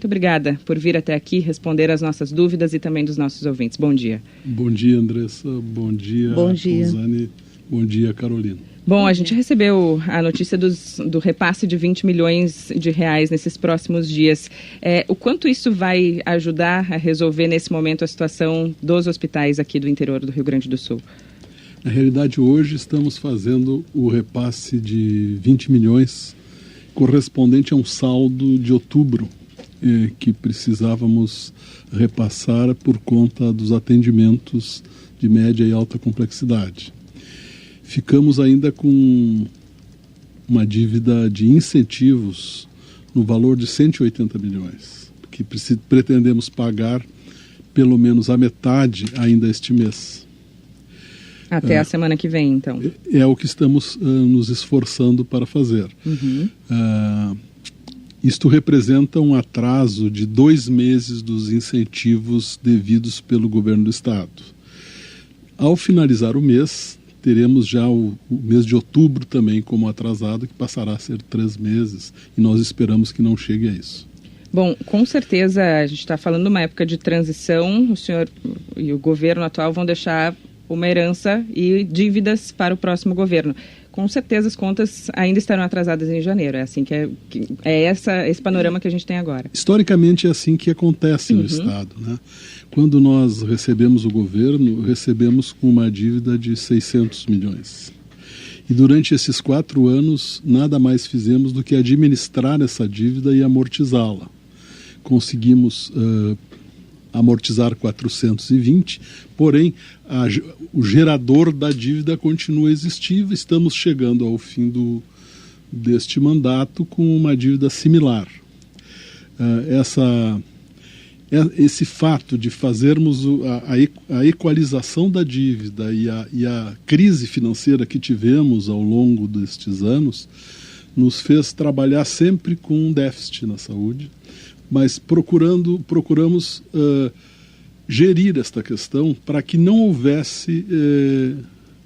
Muito obrigada por vir até aqui responder às nossas dúvidas e também dos nossos ouvintes. Bom dia. Bom dia, Andressa. Bom dia, Rosane. Bom dia, Carolina. Bom, a gente recebeu a notícia do repasse de 20 milhões de reais nesses próximos dias. O quanto isso vai ajudar a resolver nesse momento a situação dos hospitais aqui do interior do Rio Grande do Sul? Na realidade, hoje estamos fazendo o repasse de 20 milhões correspondente a um saldo de outubro que precisávamos repassar por conta dos atendimentos de média e alta complexidade. Ficamos ainda com uma dívida de incentivos no valor de 180 milhões, que pretendemos pagar pelo menos a metade ainda este mês. Até a semana que vem, então. É o que estamos nos esforçando para fazer. Isto representa um atraso de 2 meses dos incentivos devidos pelo governo do estado. Ao finalizar o mês, teremos já o mês de outubro também como atrasado, que passará a ser 3 meses, e nós esperamos que não chegue a isso. Bom, com certeza a gente está falando de uma época de transição, o senhor e o governo atual vão deixar uma herança e dívidas para o próximo governo. Com certeza as contas ainda estarão atrasadas em janeiro, é assim esse panorama que a gente tem agora. Historicamente é assim que acontece no estado, né? Quando nós recebemos o governo, recebemos com uma dívida de 600 milhões. E durante esses 4 anos, nada mais fizemos do que administrar essa dívida e amortizá-la. Conseguimos amortizar 420, porém o gerador da dívida continua a existir. Estamos chegando ao fim deste mandato com uma dívida similar. Esse fato de fazermos a equalização da dívida e a crise financeira que tivemos ao longo destes anos nos fez trabalhar sempre com um déficit na saúde, mas procuramos gerir esta questão para que não houvesse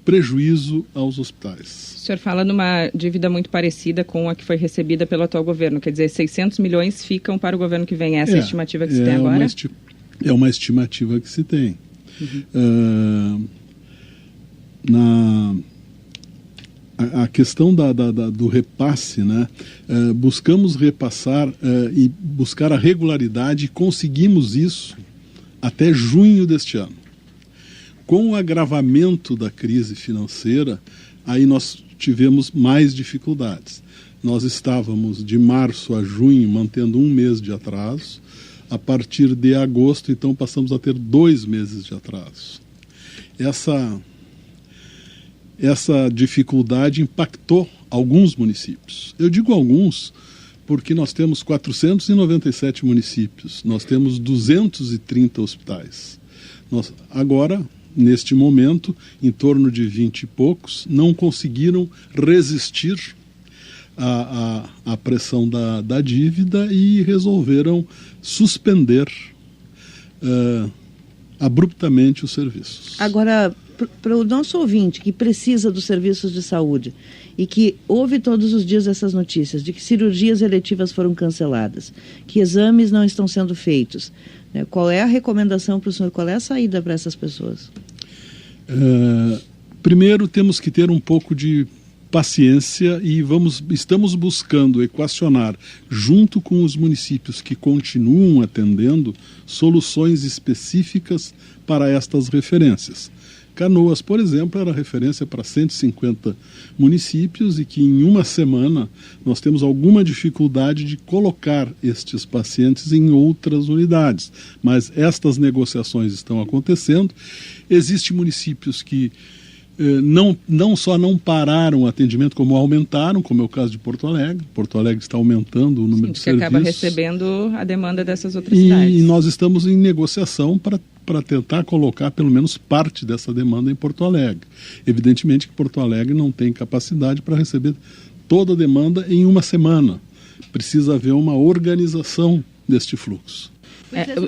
prejuízo aos hospitais. O senhor fala numa dívida muito parecida com a que foi recebida pelo atual governo, quer dizer, 600 milhões ficam para o governo que vem. Essa é a estimativa que se tem agora? É uma estimativa que se tem. A questão do repasse, né? Buscamos repassar e buscar a regularidade, e conseguimos isso até junho deste ano. Com o agravamento da crise financeira, aí nós tivemos mais dificuldades. Nós estávamos de março a junho mantendo 1 mês de atraso. A partir de agosto, então, passamos a ter 2 meses de atraso. Essa dificuldade impactou alguns municípios. Eu digo alguns porque nós temos 497 municípios, nós temos 230 hospitais. Agora, neste momento, em torno de 20 e poucos, não conseguiram resistir à pressão da dívida e resolveram suspender abruptamente os serviços. Agora, para o nosso ouvinte que precisa dos serviços de saúde e que ouve todos os dias essas notícias de que cirurgias eletivas foram canceladas, que exames não estão sendo feitos, né? Qual é a recomendação para o senhor? Qual é a saída para essas pessoas? Primeiro, temos que ter um pouco de paciência e estamos buscando equacionar, junto com os municípios que continuam atendendo, soluções específicas para estas referências. Canoas, por exemplo, era referência para 150 municípios e que em uma semana nós temos alguma dificuldade de colocar estes pacientes em outras unidades. Mas estas negociações estão acontecendo. Existem municípios que não só não pararam o atendimento, como aumentaram, como é o caso de Porto Alegre. Porto Alegre está aumentando o número de serviços. Acaba recebendo a demanda dessas outras cidades. E nós estamos em negociação para tentar colocar pelo menos parte dessa demanda em Porto Alegre. Evidentemente que Porto Alegre não tem capacidade para receber toda a demanda em uma semana. Precisa haver uma organização deste fluxo.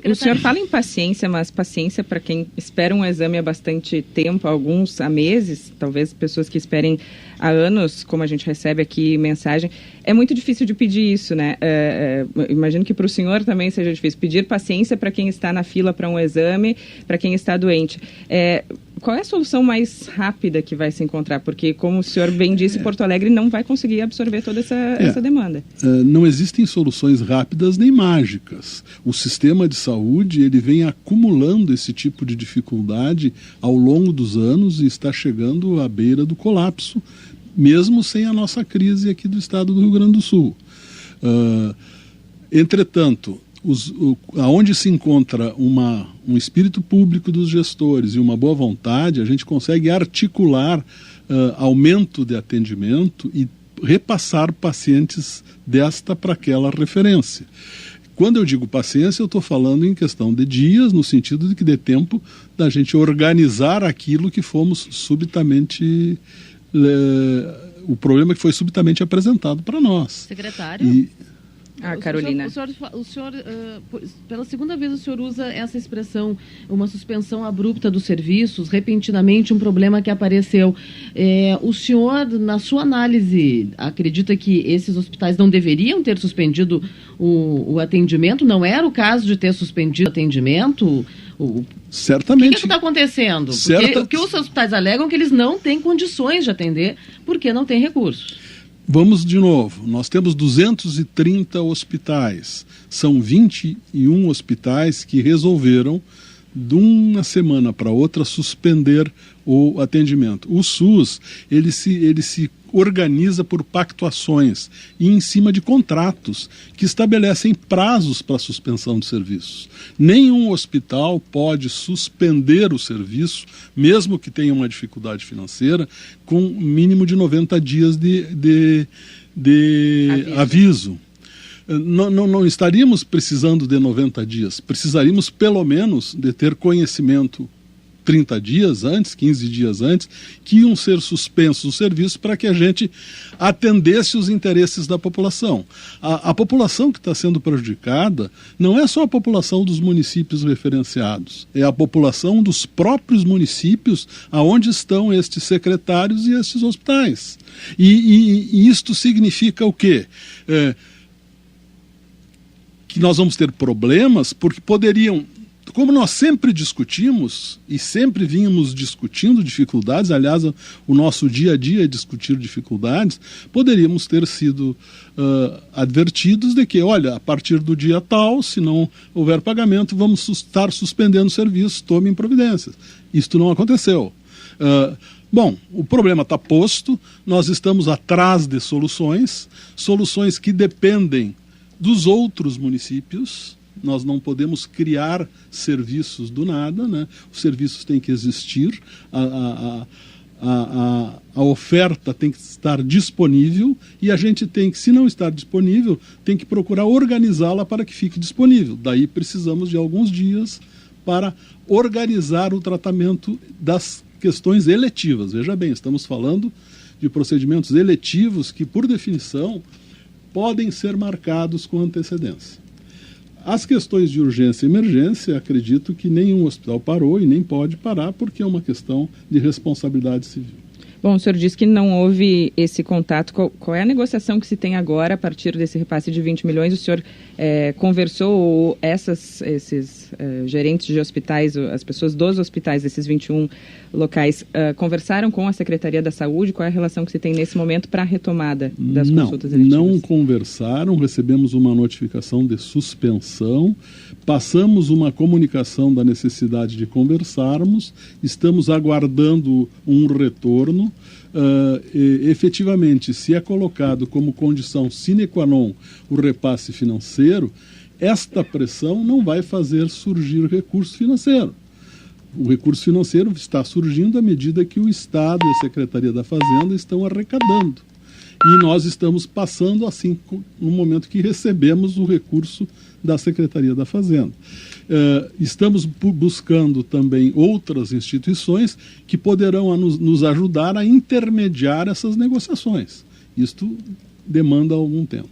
O senhor fala em paciência, mas paciência para quem espera um exame há bastante tempo, alguns há meses, talvez pessoas que esperem há anos, como a gente recebe aqui mensagem, é muito difícil de pedir isso, né? Imagino que para o senhor também seja difícil pedir paciência para quem está na fila para um exame, para quem está doente. Qual é a solução mais rápida que vai se encontrar? Porque, como o senhor bem disse, Porto Alegre não vai conseguir absorver toda essa demanda. Não existem soluções rápidas nem mágicas. O sistema de saúde ele vem acumulando esse tipo de dificuldade ao longo dos anos e está chegando à beira do colapso, mesmo sem a nossa crise aqui do estado do Rio Grande do Sul. Entretanto, aonde se encontra um espírito público dos gestores e uma boa vontade, a gente consegue articular aumento de atendimento e repassar pacientes desta para aquela referência. Quando eu digo paciência, eu estou falando em questão de dias, no sentido de que dê tempo da gente organizar aquilo que fomos subitamente... o problema que foi subitamente apresentado para nós. Secretário? Carolina. O senhor, pela segunda vez o senhor usa essa expressão, uma suspensão abrupta dos serviços, repentinamente um problema que apareceu. O senhor, na sua análise, acredita que esses hospitais não deveriam ter suspendido o atendimento? Não era o caso de ter suspendido o atendimento? Certamente. O que está acontecendo? Porque o que os hospitais alegam é que eles não têm condições de atender porque não têm recursos. Vamos de novo, nós temos 230 hospitais, são 21 hospitais que resolveram, de uma semana para outra, suspender o atendimento. O SUS, ele se organiza por pactuações e em cima de contratos que estabelecem prazos para a suspensão de serviços. Nenhum hospital pode suspender o serviço, mesmo que tenha uma dificuldade financeira, com mínimo de 90 dias de aviso. Não estaríamos precisando de 90 dias, precisaríamos pelo menos de ter conhecimento 30 dias antes, 15 dias antes, que iam ser suspensos os serviços para que a gente atendesse os interesses da população. A população que está sendo prejudicada não é só a população dos municípios referenciados, é a população dos próprios municípios aonde estão estes secretários e estes hospitais. E isto significa o quê? Que nós vamos ter problemas porque poderiam... Como nós sempre discutimos e sempre vínhamos discutindo dificuldades, aliás, o nosso dia a dia é discutir dificuldades, poderíamos ter sido advertidos de que, olha, a partir do dia tal, se não houver pagamento, vamos estar suspendendo o serviço, tomem providências. Isto não aconteceu. Bom, o problema está posto, nós estamos atrás de soluções que dependem dos outros municípios. Nós não podemos criar serviços do nada, né? Os serviços têm que existir, a oferta tem que estar disponível e a gente tem que, se não estar disponível, tem que procurar organizá-la para que fique disponível. Daí precisamos de alguns dias para organizar o tratamento das questões eletivas. Veja bem, estamos falando de procedimentos eletivos que, por definição, podem ser marcados com antecedência. As questões de urgência e emergência, acredito que nenhum hospital parou e nem pode parar, porque é uma questão de responsabilidade civil. Bom, o senhor disse que não houve esse contato. Qual é a negociação que se tem agora a partir desse repasse de 20 milhões? O senhor conversou, ou esses gerentes de hospitais, as pessoas dos hospitais, desses 21 locais, conversaram com a Secretaria da Saúde? Qual é a relação que se tem nesse momento para a retomada das consultas eletivas? Não conversaram, recebemos uma notificação de suspensão, passamos uma comunicação da necessidade de conversarmos, estamos aguardando um retorno. Efetivamente, se é colocado como condição sine qua non o repasse financeiro, esta pressão não vai fazer surgir recurso financeiro. O recurso financeiro está surgindo à medida que o Estado e a Secretaria da Fazenda estão arrecadando. E nós estamos passando assim no momento que recebemos o recurso da Secretaria da Fazenda. Estamos buscando também outras instituições que poderão nos ajudar a intermediar essas negociações. Isto demanda algum tempo.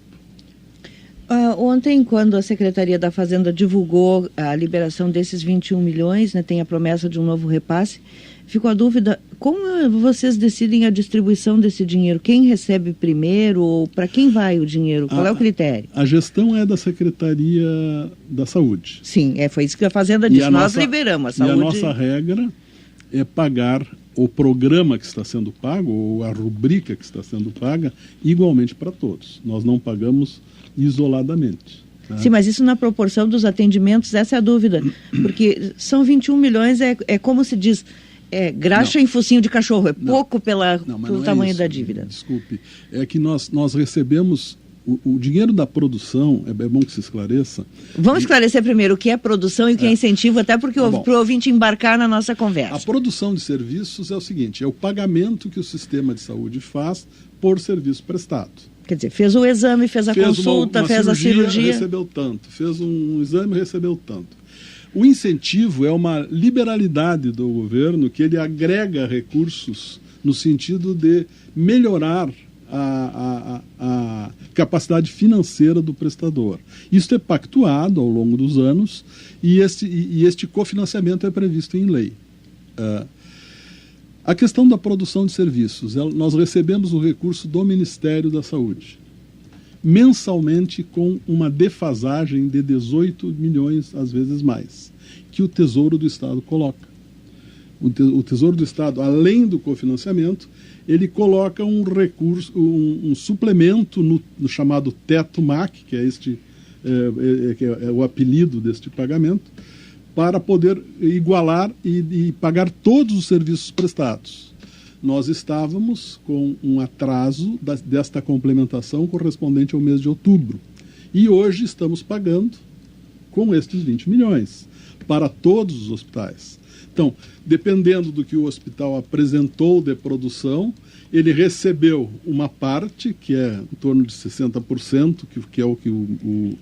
Ontem, quando a Secretaria da Fazenda divulgou a liberação desses 21 milhões, né, tem a promessa de um novo repasse, ficou a dúvida, como vocês decidem a distribuição desse dinheiro? Quem recebe primeiro ou para quem vai o dinheiro? Qual é o critério? A gestão é da Secretaria da Saúde. Sim, foi isso que a Fazenda disse. Nós liberamos a saúde. E a nossa regra é pagar o programa que está sendo pago, ou a rubrica que está sendo paga, igualmente para todos. Nós não pagamos isoladamente. Tá? Sim, mas isso na proporção dos atendimentos, essa é a dúvida. Porque são 21 milhões, é como se diz, graxa em focinho de cachorro, pouco pelo tamanho da dívida. Desculpe, é que nós recebemos o dinheiro da produção, é bom que se esclareça. Vamos esclarecer primeiro o que é produção e o que é incentivo, até porque para o ouvinte embarcar na nossa conversa. A produção de serviços é o seguinte, é o pagamento que o sistema de saúde faz por serviço prestado. Quer dizer, fez o exame, fez a consulta, fez a cirurgia. Recebeu tanto, fez um exame, recebeu tanto. O incentivo é uma liberalidade do governo que ele agrega recursos no sentido de melhorar a capacidade financeira do prestador. Isso é pactuado ao longo dos anos e este cofinanciamento é previsto em lei. A questão da produção de serviços, nós recebemos o recurso do Ministério da Saúde, mensalmente com uma defasagem de 18 milhões, às vezes mais, que o Tesouro do Estado coloca. O Tesouro do Estado, além do cofinanciamento, ele coloca um recurso, um suplemento no chamado Teto MAC, que é o apelido deste pagamento, para poder igualar e pagar todos os serviços prestados. Nós estávamos com um atraso desta complementação correspondente ao mês de outubro. E hoje estamos pagando com estes 20 milhões para todos os hospitais. Então, dependendo do que o hospital apresentou de produção, ele recebeu uma parte, que é em torno de 60%, que é o que o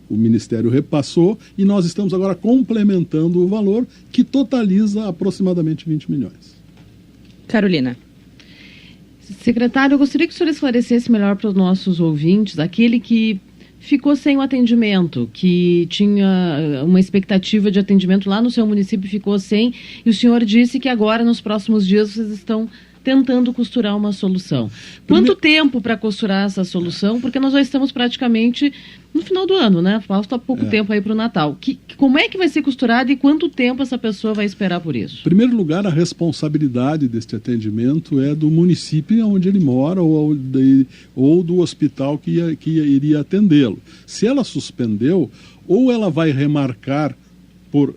Ministério repassou, e nós estamos agora complementando o valor, que totaliza aproximadamente 20 milhões. Carolina. Secretário, eu gostaria que o senhor esclarecesse melhor para os nossos ouvintes, aquele que ficou sem o atendimento, que tinha uma expectativa de atendimento lá no seu município, ficou sem, e o senhor disse que agora, nos próximos dias, vocês estão tentando costurar uma solução. Quanto tempo para costurar essa solução? Porque nós já estamos praticamente no final do ano, né? Falta pouco tempo aí para o Natal. Como é que vai ser costurado e quanto tempo essa pessoa vai esperar por isso? Em primeiro lugar, a responsabilidade deste atendimento é do município onde ele mora ou do hospital que iria atendê-lo. Se ela suspendeu, ou ela vai remarcar por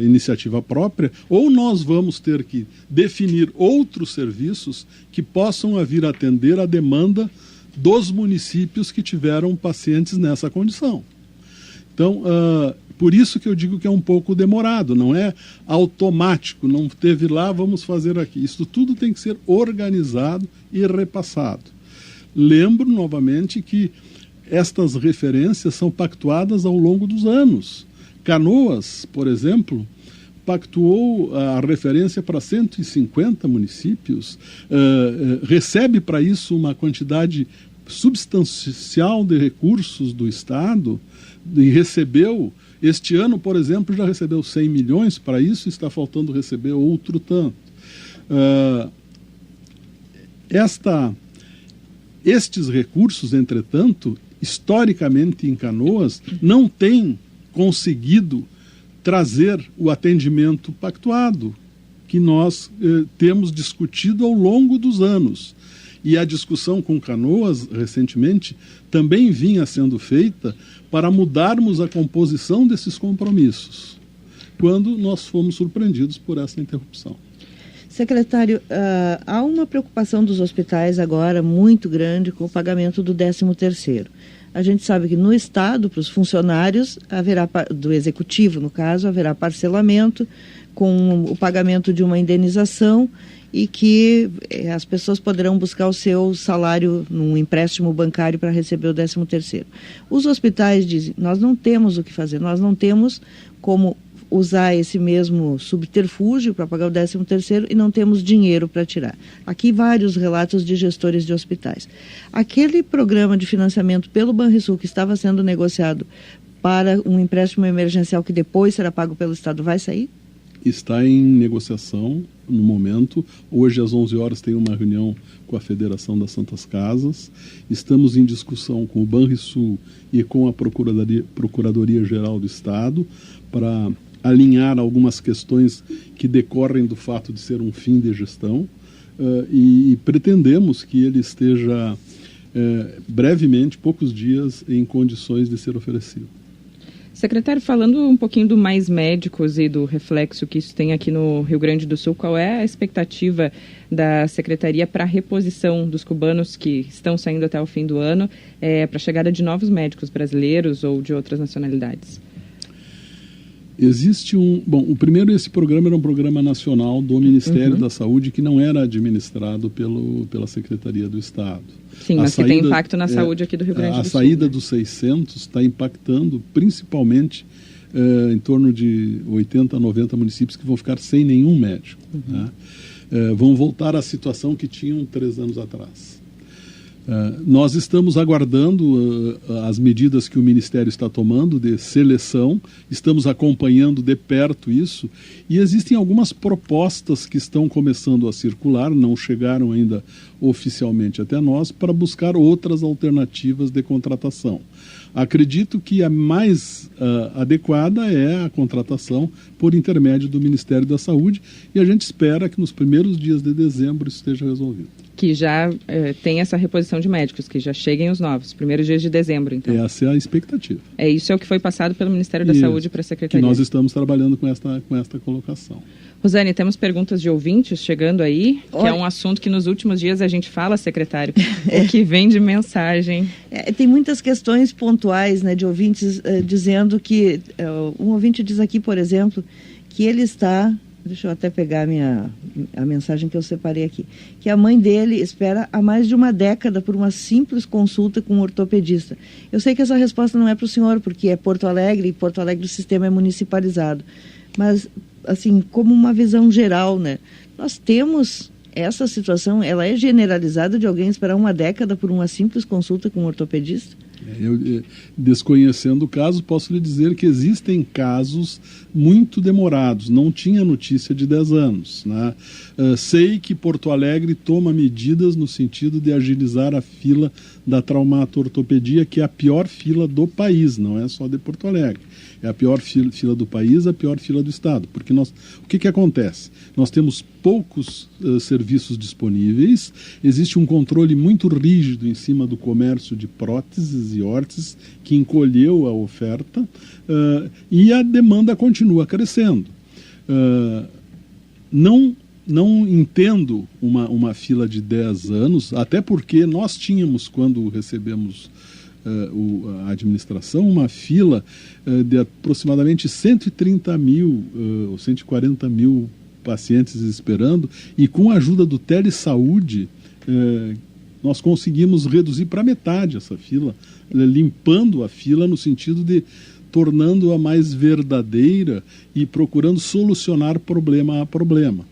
iniciativa própria, ou nós vamos ter que definir outros serviços que possam vir atender a demanda dos municípios que tiveram pacientes nessa condição. Então, por isso que eu digo que é um pouco demorado, não é automático, não teve lá, vamos fazer aqui. Isso tudo tem que ser organizado e repassado. Lembro novamente que estas referências são pactuadas ao longo dos anos. Canoas, por exemplo, pactuou a referência para 150 municípios, recebe para isso uma quantidade substancial de recursos do Estado e recebeu, este ano, por exemplo, já recebeu 100 milhões para isso, está faltando receber outro tanto. Estes recursos, entretanto, historicamente em Canoas, não têm conseguido trazer o atendimento pactuado, que nós temos discutido ao longo dos anos. E a discussão com Canoas, recentemente, também vinha sendo feita para mudarmos a composição desses compromissos, quando nós fomos surpreendidos por essa interrupção. Secretário, há uma preocupação dos hospitais agora muito grande com o pagamento do 13º. A gente sabe que no Estado, para os funcionários, do Executivo, no caso, haverá parcelamento com o pagamento de uma indenização e que as pessoas poderão buscar o seu salário num empréstimo bancário para receber o 13º. Os hospitais dizem, nós não temos o que fazer, nós não temos como usar esse mesmo subterfúgio para pagar o 13º e não temos dinheiro para tirar. Aqui vários relatos de gestores de hospitais. Aquele programa de financiamento pelo Banrisul que estava sendo negociado para um empréstimo emergencial que depois será pago pelo Estado, vai sair? Está em negociação no momento. Hoje às 11 horas tem uma reunião com a Federação das Santas Casas. Estamos em discussão com o Banrisul e com a Procuradoria-Geral do Estado para alinhar algumas questões que decorrem do fato de ser um fim de gestão e pretendemos que ele esteja brevemente, poucos dias, em condições de ser oferecido. Secretário, falando um pouquinho do Mais Médicos e do reflexo que isso tem aqui no Rio Grande do Sul, qual é a expectativa da Secretaria para a reposição dos cubanos que estão saindo até o fim do ano, para a chegada de novos médicos brasileiros ou de outras nacionalidades? Existe o primeiro, esse programa era um programa nacional do Ministério da Saúde que não era administrado pela Secretaria do Estado. Sim, mas que tem impacto na saúde aqui do Rio Grande do Sul. A saída dos 600 está impactando principalmente em torno de 80 a 90 municípios que vão ficar sem nenhum médico. Né? Vão voltar à situação que tinham 3 anos atrás. Nós estamos aguardando as medidas que o Ministério está tomando de seleção, estamos acompanhando de perto isso e existem algumas propostas que estão começando a circular, não chegaram ainda oficialmente até nós, para buscar outras alternativas de contratação. Acredito que a mais adequada é a contratação por intermédio do Ministério da Saúde e a gente espera que nos primeiros dias de dezembro isso esteja resolvido. Que já tem essa reposição de médicos, que já cheguem os novos, primeiros dias de dezembro, então. Essa é a expectativa. Isso é o que foi passado pelo Ministério da Saúde para a Secretaria. Que nós estamos trabalhando com esta colocação. Rosane, temos perguntas de ouvintes chegando aí, que é um assunto que nos últimos dias a gente fala, secretário, o que vem de mensagem. Tem muitas questões pontuais, né, de ouvintes dizendo que, um ouvinte diz aqui, por exemplo, que ele está... Deixa eu até pegar a mensagem que eu separei aqui. Que a mãe dele espera há mais de uma década por uma simples consulta com um ortopedista. Eu sei que essa resposta não é para o senhor, porque é Porto Alegre, e Porto Alegre o sistema é municipalizado. Mas, assim, como uma visão geral, né? Nós temos essa situação, ela é generalizada de alguém esperar uma década por uma simples consulta com um ortopedista? Eu, desconhecendo o caso, posso lhe dizer que existem casos muito demorados. Não tinha notícia de 10 anos. Né? Sei que Porto Alegre toma medidas no sentido de agilizar a fila da traumato-ortopedia, que é a pior fila do país, não é só de Porto Alegre. É a pior fila do país, a pior fila do Estado. Porque o que acontece? Nós temos poucos serviços disponíveis, existe um controle muito rígido em cima do comércio de próteses e órteses, que encolheu a oferta, e a demanda continua crescendo. Não entendo uma fila de 10 anos, até porque nós tínhamos, quando recebemos a administração, uma fila de aproximadamente 130 mil ou 140 mil pacientes esperando, e com a ajuda do Telesaúde nós conseguimos reduzir para metade essa fila, limpando a fila no sentido de tornando-a mais verdadeira e procurando solucionar problema a problema.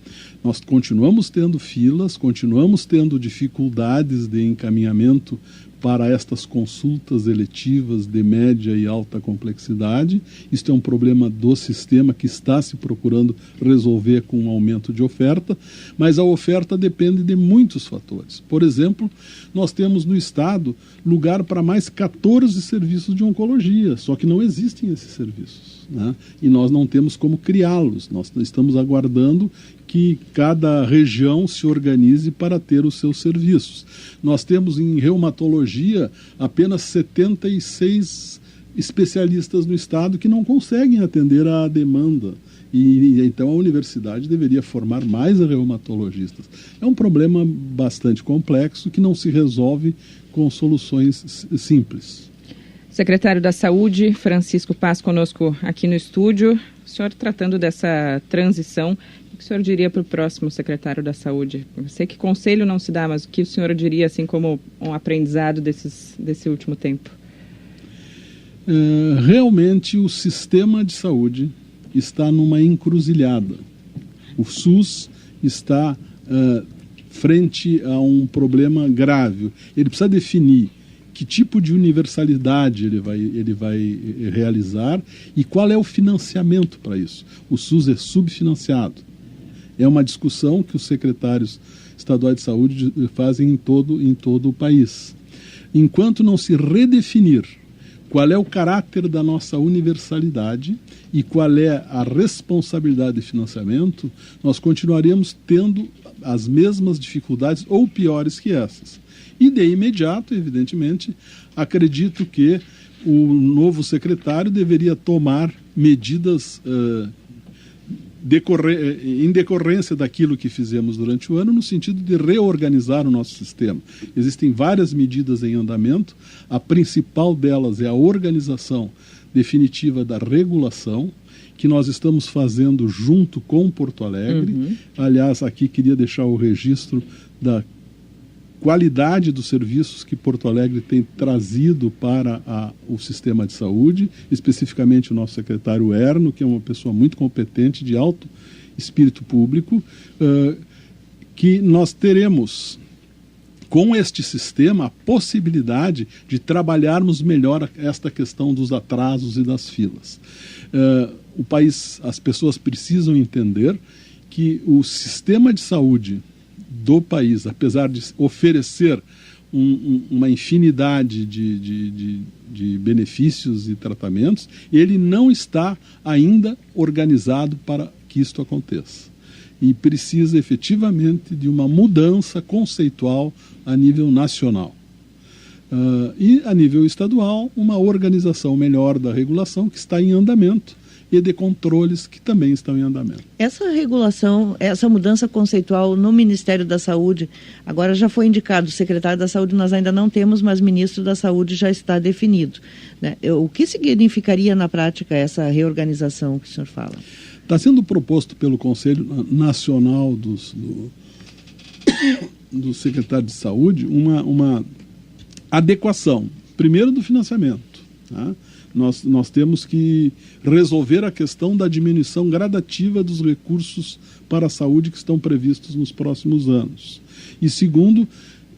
Nós continuamos tendo filas, continuamos tendo dificuldades de encaminhamento para estas consultas eletivas de média e alta complexidade. Isto é um problema do sistema que está se procurando resolver com um aumento de oferta, mas a oferta depende de muitos fatores. Por exemplo, nós temos no Estado lugar para mais 14 serviços de oncologia, só que não existem esses serviços, né? E nós não temos como criá-los. Nós estamos aguardando que cada região se organize para ter os seus serviços. Nós temos em reumatologia apenas 76 especialistas no Estado que não conseguem atender à demanda. E então a universidade deveria formar mais reumatologistas. É um problema bastante complexo que não se resolve com soluções simples. Secretário da Saúde, Francisco Paz, conosco aqui no estúdio. O senhor tratando dessa transição, o que o senhor diria para o próximo secretário da Saúde? Eu sei que conselho não se dá, mas o que o senhor diria assim como um aprendizado desse último tempo? Realmente o sistema de saúde está numa encruzilhada. O SUS está frente a um problema grave. Ele precisa definir que tipo de universalidade ele vai realizar e qual é o financiamento para isso. O SUS é subfinanciado. É uma discussão que os secretários estaduais de saúde fazem em todo o país. Enquanto não se redefinir qual é o caráter da nossa universalidade e qual é a responsabilidade de financiamento, nós continuaremos tendo as mesmas dificuldades ou piores que essas. E de imediato, evidentemente, acredito que o novo secretário deveria tomar medidas em decorrência daquilo que fizemos durante o ano, no sentido de reorganizar o nosso sistema. Existem várias medidas em andamento, a principal delas é a organização definitiva da regulação, que nós estamos fazendo junto com Porto Alegre. Aliás, aqui queria deixar o registro da qualidade dos serviços que Porto Alegre tem trazido para o sistema de saúde, especificamente o nosso secretário Erno, que é uma pessoa muito competente, de alto espírito público, que nós teremos, com este sistema, a possibilidade de trabalharmos melhor esta questão dos atrasos e das filas. O país, as pessoas precisam entender que o sistema de saúde do país, apesar de oferecer uma infinidade de benefícios e tratamentos, ele não está ainda organizado para que isto aconteça. E precisa efetivamente de uma mudança conceitual a nível nacional. E a nível estadual, uma organização melhor da regulação que está em andamento e de controles que também estão em andamento. Essa regulação, essa mudança conceitual no Ministério da Saúde, agora já foi indicado, secretário da Saúde nós ainda não temos, mas ministro da Saúde já está definido, né? O que significaria na prática essa reorganização que o senhor fala? Está sendo proposto pelo Conselho Nacional do Secretário de Saúde uma adequação, primeiro do financiamento, tá? Nós temos que resolver a questão da diminuição gradativa dos recursos para a saúde que estão previstos nos próximos anos. E segundo,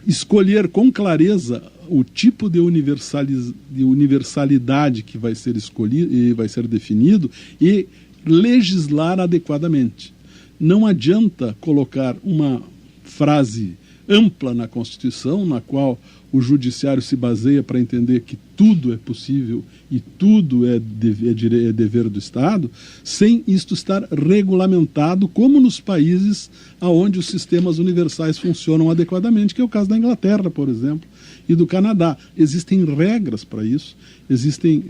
escolher com clareza o tipo de universalidade que vai ser escolhido e vai ser definido e legislar adequadamente. Não adianta colocar uma frase ampla na Constituição, na qual o judiciário se baseia para entender que tudo é possível e tudo é dever do Estado, sem isto estar regulamentado, como nos países onde os sistemas universais funcionam adequadamente, que é o caso da Inglaterra, por exemplo, e do Canadá. Existem regras para isso, existem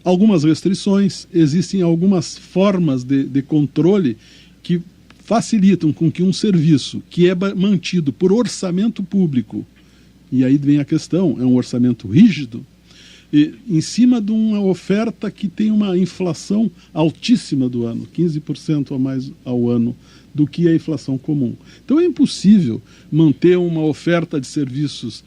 algumas restrições, existem algumas formas de controle que facilitam com que um serviço que é mantido por orçamento público, e aí vem a questão, é um orçamento rígido, e em cima de uma oferta que tem uma inflação altíssima do ano, 15% a mais ao ano do que a inflação comum. Então é impossível manter uma oferta de serviços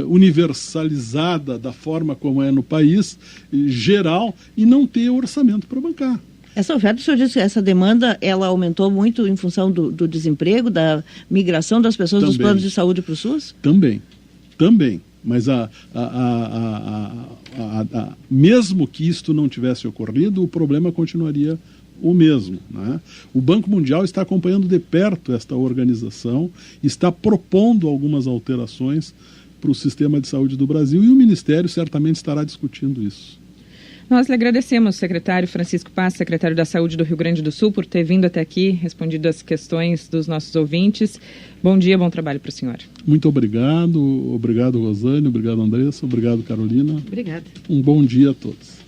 universalizada da forma como é no país, geral, e não ter orçamento para bancar. Essa oferta, o senhor disse que essa demanda, ela aumentou muito em função do desemprego, da migração das pessoas também, dos planos de saúde para o SUS? Também. Mas mesmo que isto não tivesse ocorrido, o problema continuaria o mesmo, né? O Banco Mundial está acompanhando de perto esta organização, está propondo algumas alterações para o sistema de saúde do Brasil e o Ministério certamente estará discutindo isso. Nós lhe agradecemos, secretário Francisco Paz, secretário da Saúde do Rio Grande do Sul, por ter vindo até aqui, respondido as questões dos nossos ouvintes. Bom dia, bom trabalho para o senhor. Muito obrigado, Rosane, obrigado, Andressa, obrigado, Carolina. Obrigada. Um bom dia a todos.